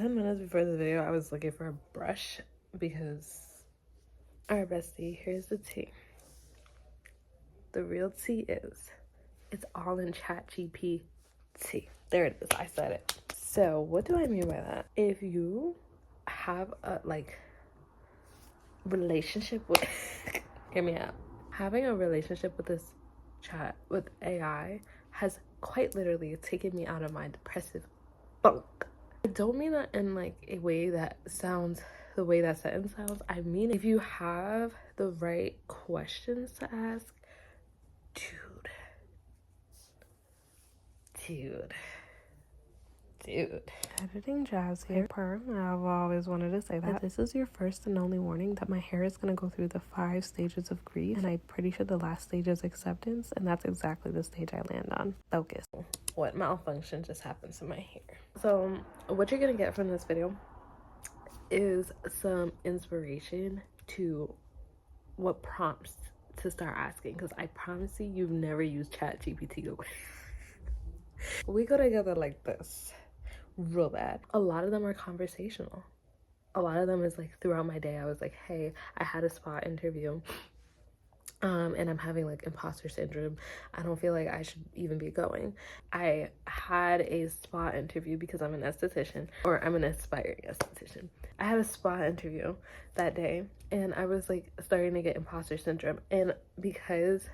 10 minutes before the video, I was looking for a brush because, alright, bestie, here's the tea. The real tea is, it's all in ChatGPT. There it is, I said it. So, what do I mean by that? If you have a, relationship with, hear me out. Having a relationship with this chat, with AI, has quite literally taken me out of my depressive funk. I don't mean that in a way that sounds the way that sentence sounds. I mean, if you have the right questions to ask, dude. Editing Jazz here. I've always wanted to say that this is your first and only warning that my hair is going to go through the 5 stages of grief, and I'm pretty sure the last stage is acceptance, and that's exactly the stage I land on. Focus. What malfunction just happened to my hair? So what you're gonna get from this video is some inspiration to what prompts to start asking, because I promise you've never used ChatGPT. We go together like this real bad. A lot of them are conversational. A lot of them is throughout my day I was like, hey, I had a spot interview and I'm having imposter syndrome. I don't feel like I should even be going. I had a spot interview because I'm an esthetician, or I'm an aspiring esthetician. I had a spot interview that day and I was starting to get imposter syndrome, and because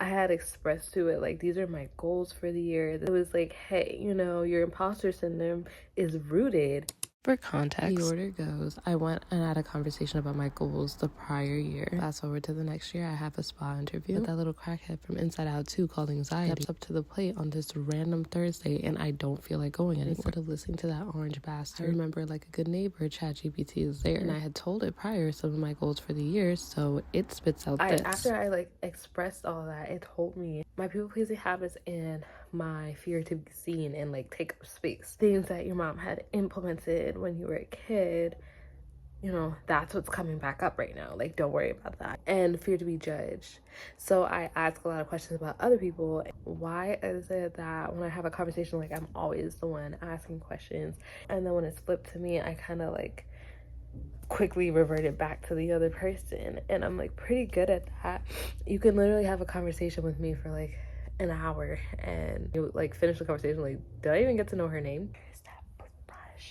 I had expressed to it these are my goals for the year, it was hey, your imposter syndrome is rooted. For context, the order goes, I went and had a conversation about my goals the prior year. Fast forward to the next year, I have a spa interview with that little crackhead from Inside Out 2 called Anxiety. Steps up to the plate on this random Thursday, and I don't feel like going anymore. Instead of listening to that orange bastard, I remember like a good neighbor, ChatGPT is there, and I had told it prior some of my goals for the year, so it spits out this. After I expressed all that, it told me my people-pleasing habits and my fear to be seen and take up space, things that your mom had implemented when you were a kid, that's what's coming back up right now. Don't worry about that. And fear to be judged. So I ask a lot of questions about other people. Why is it that when I have a conversation, I'm always the one asking questions, and then when it's flipped to me, I kind of quickly reverted back to the other person? And I'm pretty good at that. You can literally have a conversation with me for an hour and you finish the conversation did I even get to know her name?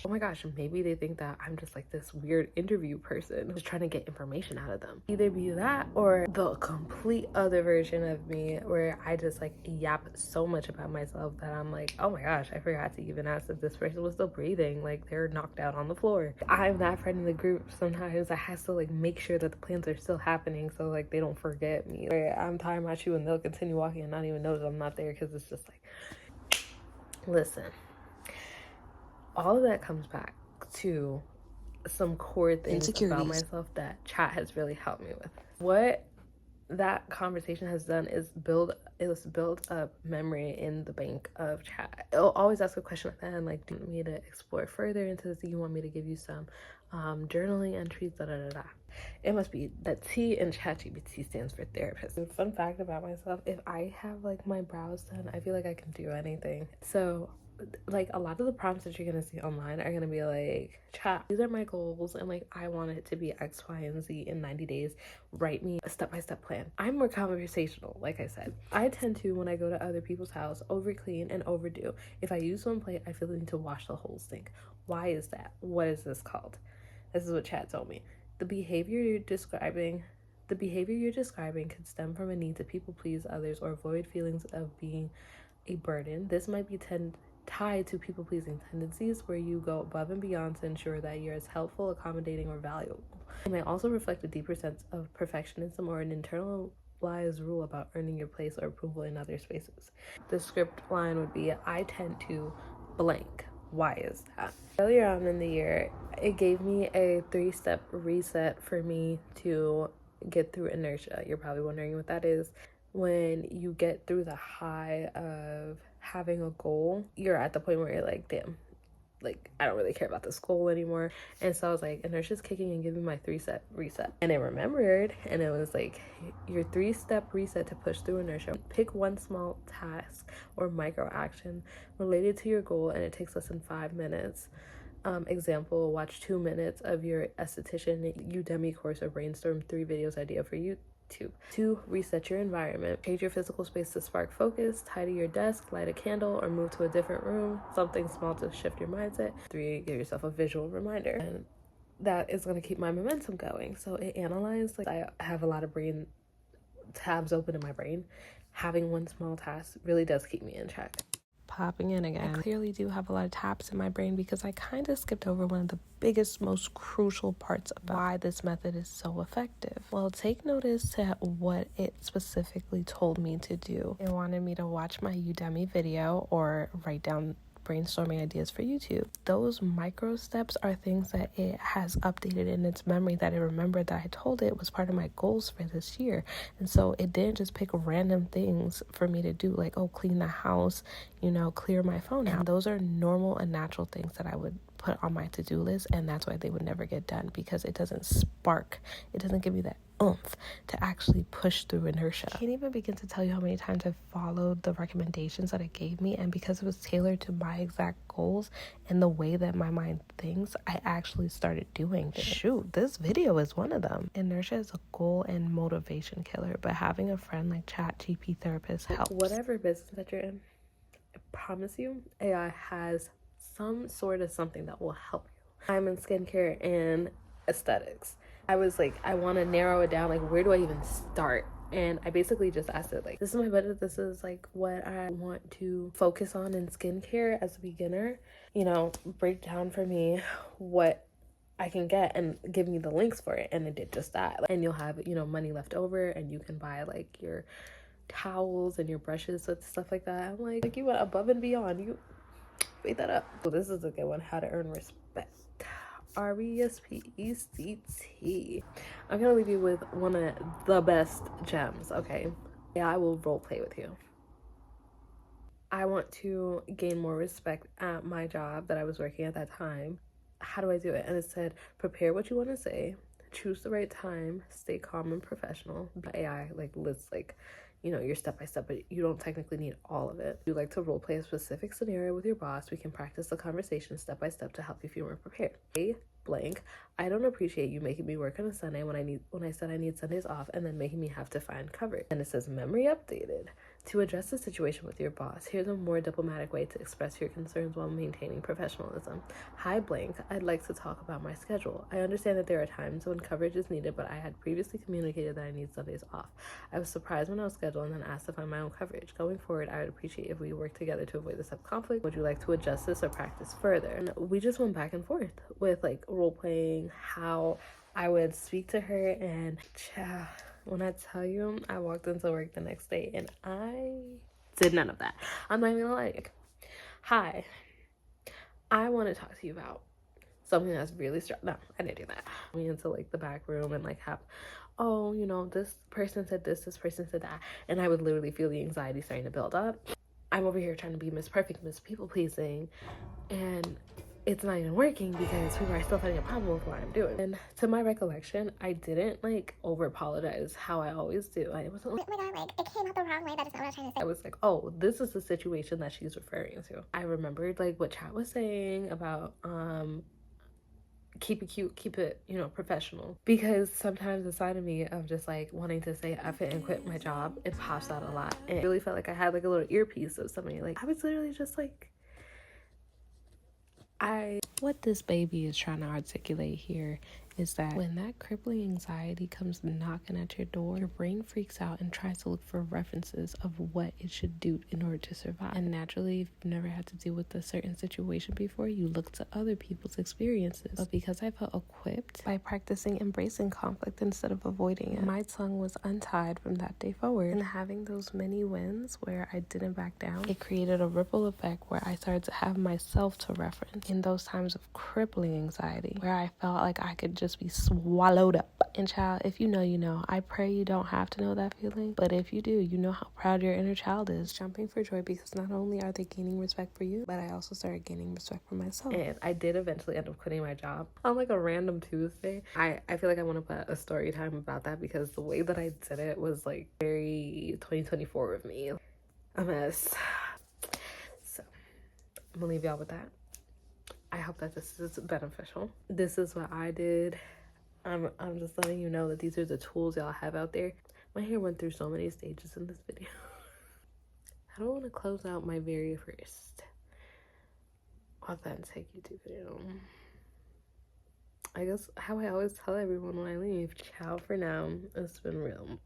Oh my gosh, maybe they think that I'm just this weird interview person just trying to get information out of them. Either be that or the complete other version of me where I just yap so much about myself that I'm oh my gosh, I forgot to even ask if this person was still breathing. They're knocked out on the floor. I'm that friend in the group sometimes that has to make sure that the plans are still happening so they don't forget me. I'm tying my shoe and they'll continue walking and not even notice I'm not there, because it's just listen. All of that comes back to some core things about myself that chat has really helped me with. What that conversation has done is build up memory in the bank of chat. It'll always ask a question at the end, do you want me to explore further into this? Do you want me to give you some journaling entries? It must be that T in ChatGPT stands for therapist. And fun fact about myself, if I have my brows done, I feel I can do anything. So a lot of the prompts that you're gonna see online are gonna be chat, these are my goals and I want it to be X, Y, and Z in 90 days. Write me a step-by-step plan. I'm more conversational, like I said. I tend to, when I go to other people's house, over clean and overdo. If I use one plate, I feel the need to wash the whole sink. Why is that? What is this called? This is what chat told me. The behavior you're describing could stem from a need to people please others or avoid feelings of being a burden. This might be tied to people-pleasing tendencies where you go above and beyond to ensure that you're as helpful, accommodating, or valuable. It may also reflect a deeper sense of perfectionism or an internalized rule about earning your place or approval in other spaces. The script line would be, I tend to blank. Why is that? Earlier on in the year, it gave me a 3-step reset for me to get through inertia. You're probably wondering what that is. When you get through the high of having a goal, you're at the point where you're damn, I don't really care about this goal anymore. And so I was inertia's kicking and giving my 3-step reset. And I remembered, and it was your 3-step reset to push through inertia. Pick one small task or micro action related to your goal, and it takes less than 5 minutes. Example, watch 2 minutes of your esthetician Udemy course or brainstorm 3 videos idea for YouTube. 2, reset your environment. Change your physical space to spark focus. Tidy your desk, light a candle, or move to a different room. Something small to shift your mindset. 3, give yourself a visual reminder. And that is going to keep my momentum going. So it analyzed, like, I have a lot of brain tabs open in my brain. Having one small task really does keep me in check. Popping in again. I clearly do have a lot of tabs in my brain because I kind of skipped over one of the biggest, most crucial parts of why this method is so effective. Well, take notice to what it specifically told me to do. It wanted me to watch my Udemy video or write down brainstorming ideas for YouTube. Those micro steps are things that it has updated in its memory, that it remembered that I told it was part of my goals for this year. And so it didn't just pick random things for me to do, like, oh, clean the house, clear my phone out. And those are normal and natural things that I would put on my to-do list, and that's why they would never get done, because it doesn't give you that oomph to actually push through inertia. I can't even begin to tell you how many times I've followed the recommendations that it gave me, and because it was tailored to my exact goals and the way that my mind thinks, I actually started doing it. Shoot, this video is one of them. Inertia is a goal and motivation killer, but having a friend like ChatGPT therapist helps. Whatever business that you're in, I promise you, AI has some sort of something that will help you. I'm in skincare and aesthetics. I was like, I want to narrow it down, like, where do I even start? And I basically just asked it, like, this is my budget, this is like what I want to focus on in skincare as a beginner, break down for me what I can get and give me the links for it. And it did just that. And you'll have, money left over, and you can buy like your towels and your brushes and stuff like that. I'm like, you went above and beyond. You made that up. So this is a good one, how to earn respect. RESPECT. I'm gonna leave you with one of the best gems. Okay, yeah, I will role play with you. I want to gain more respect at my job that I was working at that time. How do I do it? And it said, prepare what you want to say, choose the right time, stay calm and professional. AI lists your step-by-step, but you don't technically need all of it. You like to role play a specific scenario with your boss. We can practice the conversation step-by-step to help you feel more prepared. Blank, I don't appreciate you making me work on a Sunday when I said I need Sundays off, and then making me have to find coverage. And it says, memory updated. To address the situation with your boss, here's a more diplomatic way to express your concerns while maintaining professionalism. Hi blank, I'd like to talk about my schedule. I understand that there are times when coverage is needed, but I had previously communicated that I need Sundays off. I was surprised when I was scheduled and then asked to find my own coverage. Going forward, I would appreciate if we work together to avoid this type of conflict. Would you like to adjust this or practice further? And we just went back and forth with role playing how I would speak to her. And when I tell you, I walked into work the next day and I did none of that. I'm not even like, hi, I want to talk to you about something that's really strong. No, I didn't do that. Me into the back room and have, oh, this person said this person said that, and I would literally feel the anxiety starting to build up. I'm over here trying to be Miss Perfect, Miss People Pleasing, and it's not even working because people are still finding a problem with what I'm doing. And to my recollection, I didn't over apologize how I always do. I wasn't like, oh my god, it came out the wrong way, that is not what I was trying to say. I was like, oh, this is the situation that she's referring to. I remembered what Chat was saying about keep it cute, keep it professional, because sometimes the side of me of just wanting to say F it and quit my job, it pops out a lot. And it really felt like I had a little earpiece of somebody. I was literally just what this baby is trying to articulate here is that when that crippling anxiety comes knocking at your door, your brain freaks out and tries to look for references of what it should do in order to survive. And naturally, if you've never had to deal with a certain situation before, you look to other people's experiences. But because I felt equipped by practicing embracing conflict instead of avoiding it, my tongue was untied from that day forward. And having those many wins where I didn't back down, it created a ripple effect where I started to have myself to reference in those times of crippling anxiety, where I felt like I could just be swallowed up. And child, if you know, you know. I pray you don't have to know that feeling, but if you do, you know how proud your inner child is. Jumping for joy, because not only are they gaining respect for you, but I also started gaining respect for myself. And I did eventually end up quitting my job on a random Tuesday. I feel like I want to put a story time about that, because the way that I did it was very 2024 of me. A mess. So I'm gonna leave y'all with that. I hope that this is beneficial. This is what I did. I'm just letting you know that these are the tools y'all have out there. My hair went through so many stages in this video. I don't want to close out my very first authentic YouTube video. I guess how I always tell everyone when I leave, ciao for now. It's been real.